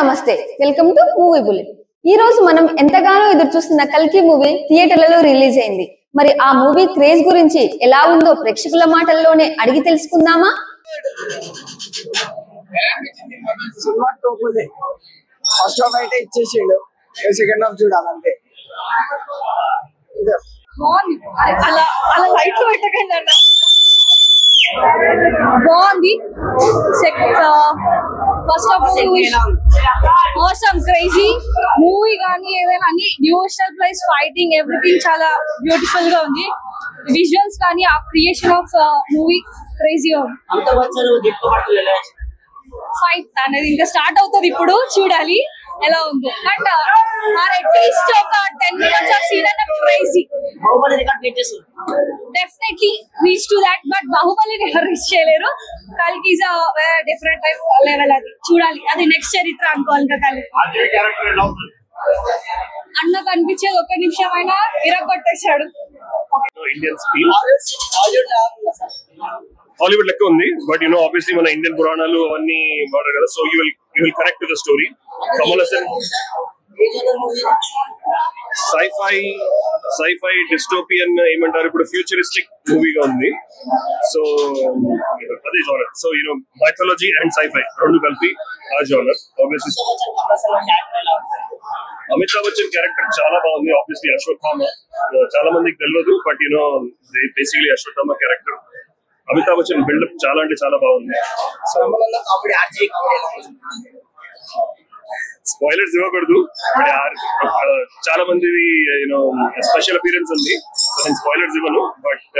నమస్తే welcome to movie bullet. ఈ రోజు మనం ఎంతగానో ఎదురు చూస్తున్న కల్కి మూవీ థియేటర్లలో రిలీజ్ అయింది। మరి ఆ మూవీ క్రేజ్ గురించి ఎలా ఉందో ప్రేక్షకుల మాటల్లోనే అడిగి తెలుసుకుందామా? సినిమా తోపుది ఫస్ట్ హాఫ్ అయితే ఇచ్చేసిండు, సెకండ్ హాఫ్ చూడాలంటే అలా అలా లైట్ పెట్టకండి అన్న, బాగుంది। First half awesome crazy movie కానీ ఏదైనా అన్ని డివోషనల్ ప్లస్ ఫైటింగ్ ఎవ్రీథింగ్ చాలా బ్యూటిఫుల్ గా ఉంది। విజువల్స్ కానీ ఆ క్రియేషన్ ఆఫ్ మూవీ క్రేజీ ఉంది। ఫైట్ అనేది ఇంకా స్టార్ట్ అవుతుంది, ఇప్పుడు చూడాలి ఎలా ఉందో। బట్ అట్లీస్ట్ ఒక 10 minutes ఆఫ్ సీన్ అంటే crazy, definitely reach to that. But బాహుబలిని రీచ్ చేయలేరు, కల్కి ఇస్ డిఫరెంట్ టైప్ లెవెల్, అది చూడాలి, అది నెక్స్ట్ చరిత్ర అనుకోవాలి। ఇంకా కల్కి అన్న కనిపించేది ఒక్క నిమిషం అయినా ఇరగొట్టేశాడు। హాలీవుడ్ లెక్క ఉంది, బట్ ఆబ్వియస్లీ మన ఇండియన్ పురాణాలు అవన్నీ వాడారు కదా, so you will connect to the story. Kamal Haasan sci-fi dystopian ఏమంటారు, ఇప్పుడు ఫ్యూచరిస్టిక్ మూవీగా ఉంది। సో అదే genre, so mythology and sci-fi రెండు కలిపి ఆ genre. Obviously Amitabh Bachchan character చాలా బాగుంది। ఆబ్వియస్లీ అశ్వత్థామ చాలా మందికి తెలియదు, but basically Ashwatthama character Amitabh Bachchan buildup చాలా అంటే చాలా బాగుంది। స్పాయిలర్స్ ఇవ్వకూడదు, చాలా మంది స్పెషల్ అపీరెన్స్ ఉంది, నేను స్పాయిలర్స్ ఇవ్వను। బట్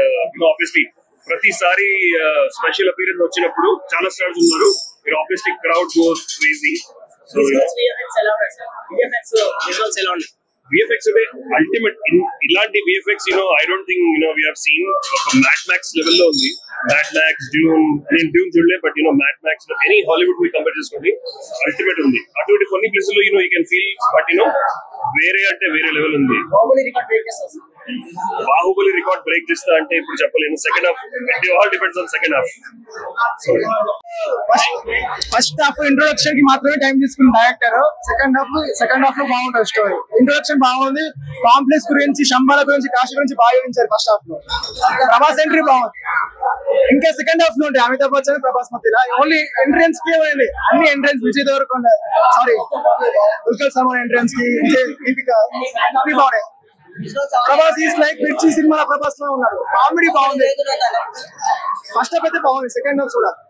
ఆబ్వియస్లీ ప్రతిసారి స్పెషల్ అపీరెన్స్ వచ్చినప్పుడు చాలా స్టార్స్ ఉన్నారు, obviously crowd goes crazy. So VFX ultimate, ఇలాంటి VFX I don't think we have seen ఒక మ్యాడ్ మ్యాక్స్ లెవెల్లో ఉంది। మ్యాడ్ మ్యాక్స్, డ్యూన్, నేను డ్యూన్ చూడలే, but mad max any Hollywood movie compare చేసుకోండి అల్టిమేట్ ఉంది। అటువంటి కొన్ని ప్లేసుల్లో యూ కెన్ ఫీల్, బట్ వేరే అంటే వేరే లెవెల్ ఉంది। బాహుబలి రికార్డ్ బ్రేక్ చేస్తా అంటే ఇప్పుడు చెప్పలేను, second half it all depends on second half. First half introduction కి మాత్రమే టైం తీసుకున్న డైరెక్టర్, సెకండ్ హాఫ్ లో బాగుంటుంది స్టోరీ। ఇంట్రొడక్షన్ బాగుంది, కాంప్లెక్స్ గురించి, శంబాల గురించి, కాశీ గురించి బాగా వివరించారు ఫస్ట్ హాఫ్ లో। ప్రభాస్ ఎంట్రీ బాగుంది, ఇంకా సెకండ్ హాఫ్ లో ఉంటాయి అమితాబ్ బచ్చన్ ప్రభాస్ మధ్యలో ఓన్లీ ఎంట్రెన్స్ కి పోయింది, అన్ని entrance Vijay Deverakonda sorry Dulquer Salmaan entrance కి, దీపిక అన్ని బాగున్నాయి। ప్రభాస్ ఈస్ లైక్ మిర్చి సినిమా ప్రభాస్ లో ఉన్నాడు, కామెడీ బాగుంది। ఫస్ట్ హాఫ్ అయితే బాగుంది, సెకండ్ హాఫ్ చూడాలి।